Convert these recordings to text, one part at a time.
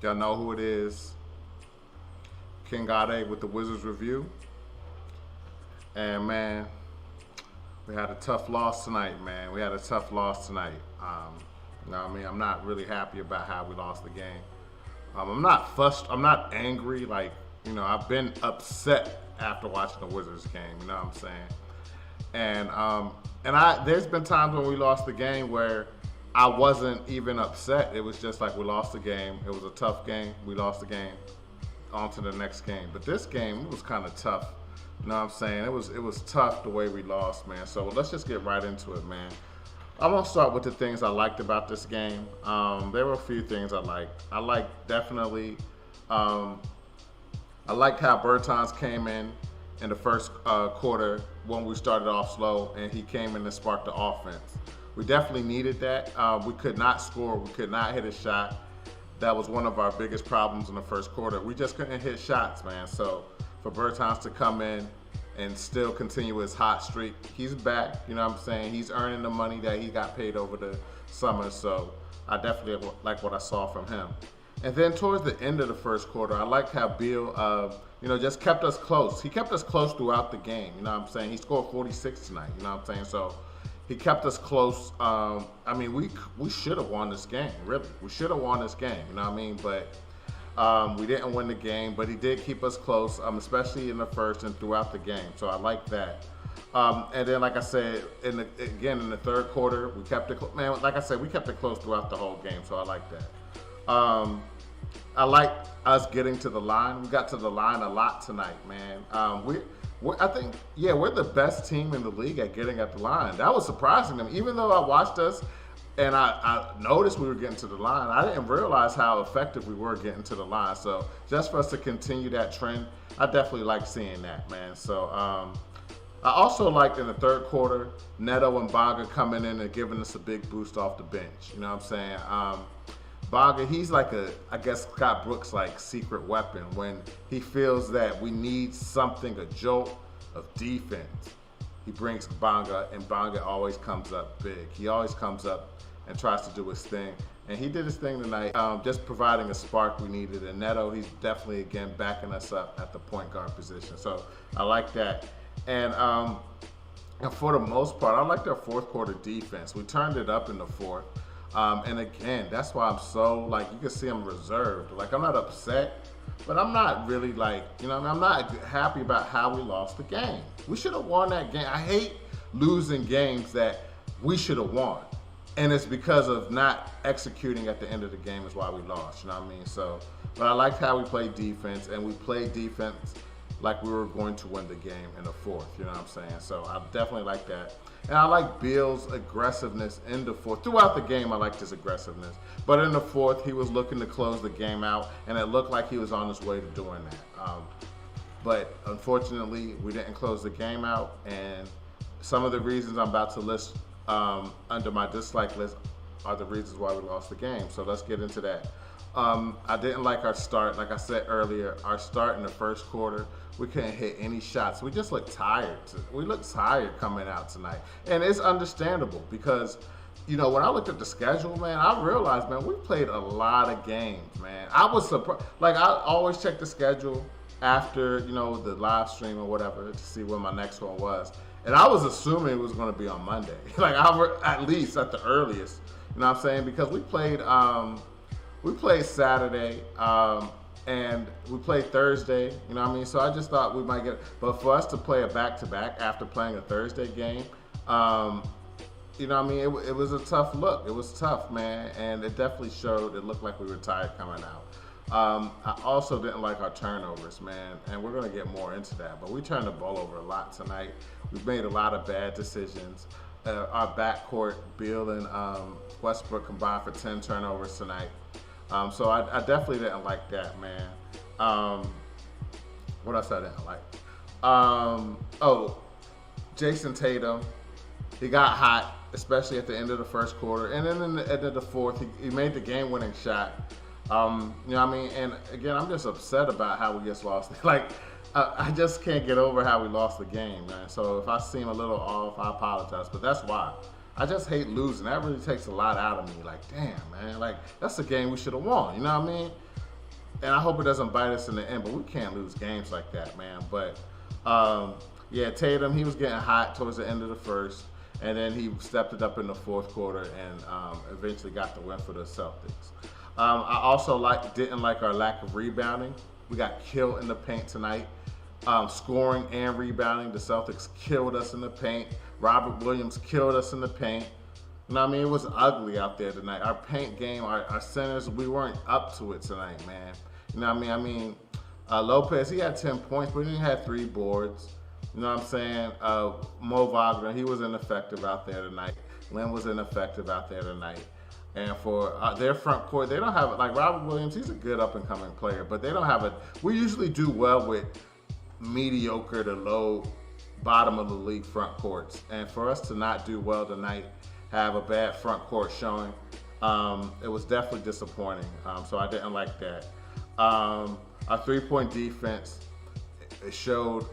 Y'all know who it is. King Gade with the Wizards Review. And man, we had a tough loss tonight, man. We had a tough loss tonight. You know what I mean? I'm not really happy about how we lost the game. I'm not fussed. I'm not angry. Like, I've been upset after watching the Wizards game. You know what I'm saying? And there's been times when we lost the game where I wasn't even upset. It was just like we lost the game. It was a tough game. We lost the game. On to the next game. But this game, it was kind of tough. You know what I'm saying? It was tough the way we lost, man. So let's just get right into it, man. I'm gonna start with the things I liked about this game. There were a few things I liked. I liked definitely. I liked how Bertans came in the first quarter when we started off slow, and he came in and sparked the offense. We definitely needed that. We could not score. We could not hit a shot. That was one of our biggest problems in the first quarter. We just couldn't hit shots, man. So for Bertans to come in and still continue his hot streak, he's back. You know what I'm saying? He's earning the money that he got paid over the summer. So I definitely like what I saw from him. And then towards the end of the first quarter, I liked how Beal, just kept us close. He kept us close throughout the game. You know what I'm saying? He scored 46 tonight. You know what I'm saying? So he kept us close. We should have won this game, really. We should have won this game, you know what I mean? But we didn't win the game, but he did keep us close, especially in the first and throughout the game. So I like that. And then, like I said, in the third quarter, we kept it, man, like I said, we kept it close throughout the whole game, so I like that. I like us getting to the line. We got to the line a lot tonight, man. I think, we're the best team in the league at getting at the line. That was surprising to me. Even though I watched us and I noticed we were getting to the line, I didn't realize how effective we were getting to the line. So just for us to continue that trend, I definitely like seeing that, man. So I also liked in the third quarter, Neto and Bonga coming in and giving us a big boost off the bench. You know what I'm saying? Bonga, he's like I guess Scott Brooks' like secret weapon when he feels that we need something, a jolt of defense. He brings Bonga, and Bonga always comes up big. He always comes up and tries to do his thing. And he did his thing tonight, just providing a spark we needed. And Neto, he's definitely, again, backing us up at the point guard position. So I like that. And for the most part, I liked our fourth quarter defense. We turned it up in the fourth. And again, that's why I'm so, you can see I'm reserved. I'm not upset, but I'm not really I'm not happy about how we lost the game. We should have won that game. I hate losing games that we should have won. And it's because of not executing at the end of the game is why we lost, you know what I mean? So, but I liked how we played defense, and we played defense like we were going to win the game in the fourth, you know what I'm saying? So I definitely like that. And I like Beal's aggressiveness in the fourth. Throughout the game, I liked his aggressiveness. But in the fourth, he was looking to close the game out, and it looked like he was on his way to doing that. But unfortunately, we didn't close the game out, and some of the reasons I'm about to list under my dislike list are the reasons why we lost the game. So let's get into that. I didn't like our start. Like I said earlier, our start in the first quarter, we couldn't hit any shots. We just looked tired. We looked tired coming out tonight. And it's understandable because, when I looked at the schedule, man, I realized, man, we played a lot of games, man. I was surprised. I always check the schedule after, the live stream or whatever to see when my next one was. And I was assuming it was going to be on Monday. At least at the earliest. You know what I'm saying? Because we played Saturday, and we played Thursday, you know what I mean? So I just thought we might get, but for us to play a back-to-back after playing a Thursday game, you know what I mean? It was a tough look. It was tough, man, and it definitely showed. It looked like we were tired coming out. I also didn't like our turnovers, man, and we're going to get more into that, but we turned the ball over a lot tonight. We've made a lot of bad decisions. Our backcourt, Beal and Westbrook combined for 10 turnovers tonight. So I definitely didn't like that, man. What else I didn't like? Jason Tatum. He got hot, especially at the end of the first quarter. And then in the end of the fourth, he made the game-winning shot. You know what I mean? And again, I'm just upset about how we just lost. I just can't get over how we lost the game, man. So if I seem a little off, I apologize. But that's why. I just hate losing. That really takes a lot out of me. Damn, man. That's a game we should have won. You know what I mean? and I hope it doesn't bite us in the end. But we can't lose games like that, man. But yeah, Tatum, he was getting hot towards the end of the first, and then he stepped it up in the fourth quarter and eventually got the win for the Celtics. I also didn't like our lack of rebounding. We got killed in the paint tonight. Scoring and rebounding. The Celtics killed us in the paint. Robert Williams killed us in the paint. You know what I mean? It was ugly out there tonight. Our paint game, our centers, we weren't up to it tonight, man. You know what I mean? Lopez, he had 10 points, but he only had 3 boards. You know what I'm saying? Mo Wagner, he was ineffective out there tonight. Lynn was ineffective out there tonight. And for their front court, they don't have, like Robert Williams, he's a good up-and-coming player, but they don't have we usually do well with mediocre to low bottom of the league front courts. And for us to not do well tonight, have a bad front court showing, it was definitely disappointing. So I didn't like that. Our three-point defense, it showed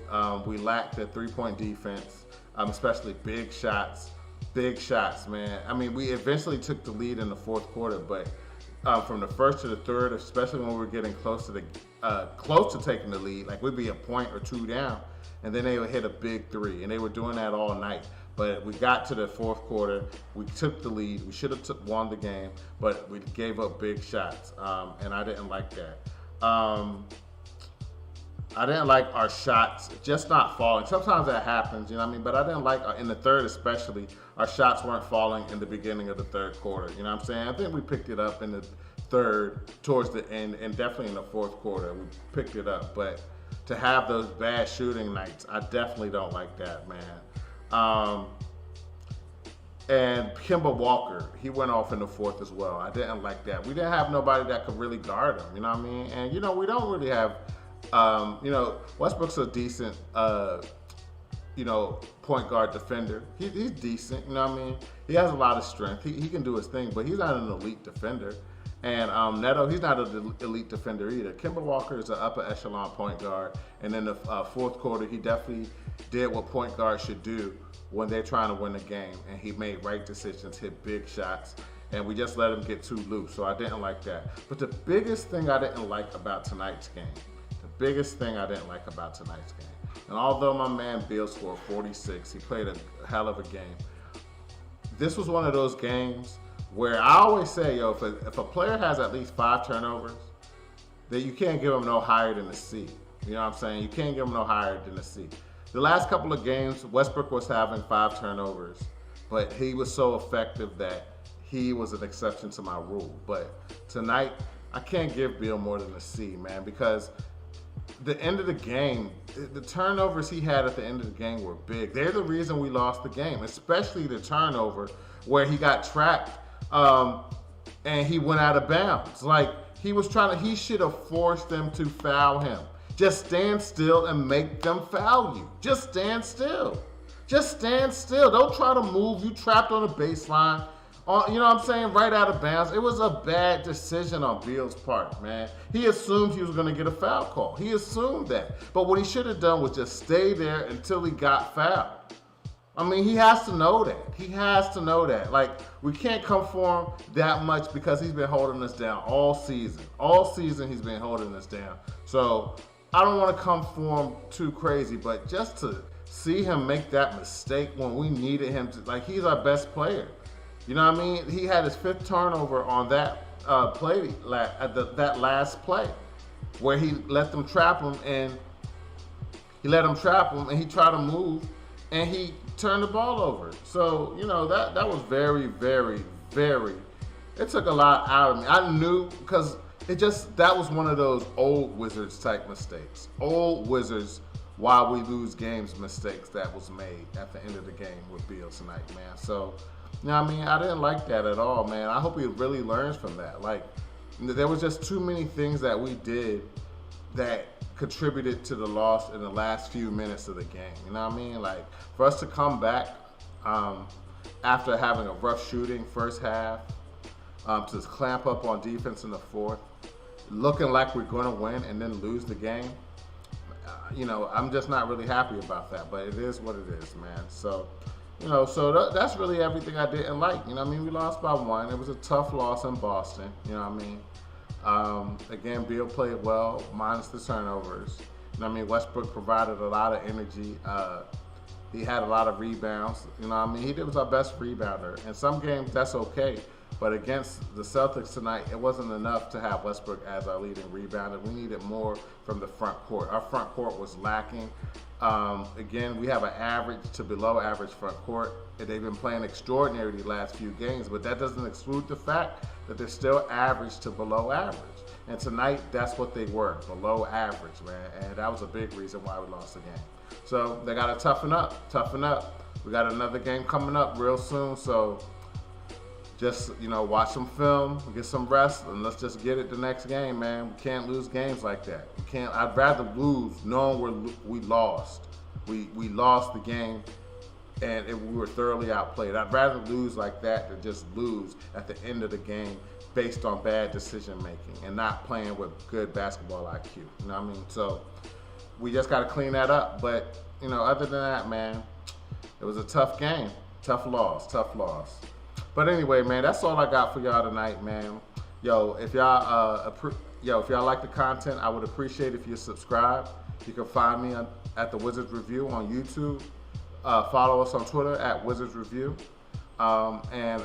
we lacked the three-point defense, especially big shots. Big shots, man. I mean, we eventually took the lead in the fourth quarter, but from the first to the third, especially when we were getting close to taking the lead, like we'd be a point or 2 down, and then they would hit a big 3, and they were doing that all night. But we got to the fourth quarter, we took the lead. We should have won the game, but we gave up big shots, and I didn't like that. I didn't like our shots just not falling. Sometimes that happens, you know what I mean? But I didn't like, in the third especially, our shots weren't falling in the beginning of the third quarter. You know what I'm saying? I think we picked it up in the third, towards the end, and definitely in the fourth quarter. We picked it up. But to have those bad shooting nights, I definitely don't like that, man. And Kemba Walker, he went off in the fourth as well. I didn't like that. We didn't have nobody that could really guard him, you know what I mean? And, you know, we don't really have, you know, Westbrook's a decent, you know, point guard defender. He's decent, you know what I mean? He has a lot of strength. He can do his thing, but he's not an elite defender. And Neto, he's not an elite defender either. Kemba Walker is an upper echelon point guard. And in the fourth quarter, he definitely did what point guards should do when they're trying to win a game. And he made right decisions, hit big shots, and we just let him get too loose. So I didn't like that. But the biggest thing I didn't like about tonight's game, and although my man Beal scored 46, he played a hell of a game. This was one of those games where I always say, yo, if a player has at least 5 turnovers, then you can't give him no higher than a C. You know what I'm saying? You can't give him no higher than a C. The last couple of games, Westbrook was having 5 turnovers, but he was so effective that he was an exception to my rule. But tonight, I can't give Beal more than a C, man, because the end of the game, the turnovers he had at the end of the game were big. They're the reason we lost the game, especially the turnover where he got trapped and he went out of bounds. Like, he should have forced them to foul him. Just stand still and make them foul you. Just stand still. Just stand still. Don't try to move. You trapped on the baseline. You know what I'm saying? Right out of bounds. It was a bad decision on Beal's part, man. He assumed he was going to get a foul call. He assumed that. But what he should have done was just stay there until he got fouled. I mean, he has to know that. He has to know that. Like, we can't come for him that much because he's been holding us down all season. All season he's been holding us down. So I don't want to come for him too crazy, but just to see him make that mistake when we needed him to, like, he's our best player. You know what I mean? He had his 5th turnover on that play, that last play, where he let them trap him, and he tried to move, and he turned the ball over. So, you know, that was very, very, very, it took a lot out of me. I knew, because that was one of those old Wizards type mistakes. Old Wizards, why we lose games mistakes that was made at the end of the game with Beal tonight, man. So, you know what I mean? I didn't like that at all, man. I hope he really learns from that. Like, there was just too many things that we did that contributed to the loss in the last few minutes of the game. You know what I mean? Like, for us to come back after having a rough shooting first half, to clamp up on defense in the fourth, looking like we're going to win and then lose the game, you know, I'm just not really happy about that. But it is what it is, man. So, you know, that's really everything I didn't like. You know what I mean? We lost by 1. It was a tough loss in Boston. You know what I mean? Again, Beal played well, minus the turnovers. You know what I mean? Westbrook provided a lot of energy. He had a lot of rebounds. You know what I mean? He was our best rebounder. In some games, that's okay. But against the Celtics tonight, it wasn't enough to have Westbrook as our leading rebounder. We needed more from the front court. Our front court was lacking. Again, we have an average to below average front court. And they've been playing extraordinary the last few games, but that doesn't exclude the fact that they're still average to below average. And tonight, that's what they were, below average, man. And that was a big reason why we lost the game. So they got to toughen up. We got another game coming up real soon, so just, watch some film, get some rest, and let's just get it the next game, man. We can't lose games like that. We can't. I'd rather lose knowing we lost. We lost the game, and we were thoroughly outplayed. I'd rather lose like that than just lose at the end of the game based on bad decision making and not playing with good basketball IQ. You know what I mean? So we just got to clean that up. But, other than that, man, it was a tough game. Tough loss. But anyway, man, that's all I got for y'all tonight, man. If y'all like the content, I would appreciate if you subscribe. You can find me at the Wizards Review on YouTube. Follow us on Twitter at Wizards Review. And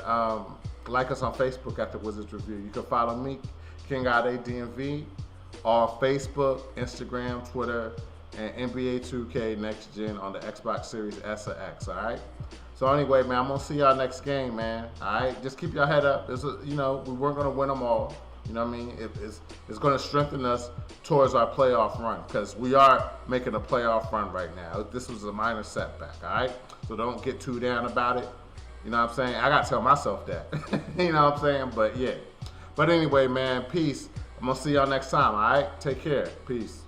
like us on Facebook at the Wizards Review. You can follow me, King Ade DMV, on Facebook, Instagram, Twitter, and NBA 2K Next Gen on the Xbox Series S or X, all right? So anyway, man, I'm going to see y'all next game, man. All right? Just keep your head up. We weren't going to win them all. You know what I mean? It's going to strengthen us towards our playoff run because we are making a playoff run right now. This was a minor setback, all right? So don't get too down about it. You know what I'm saying? I got to tell myself that. You know what I'm saying? But, yeah. But anyway, man, peace. I'm going to see y'all next time, all right? Take care. Peace.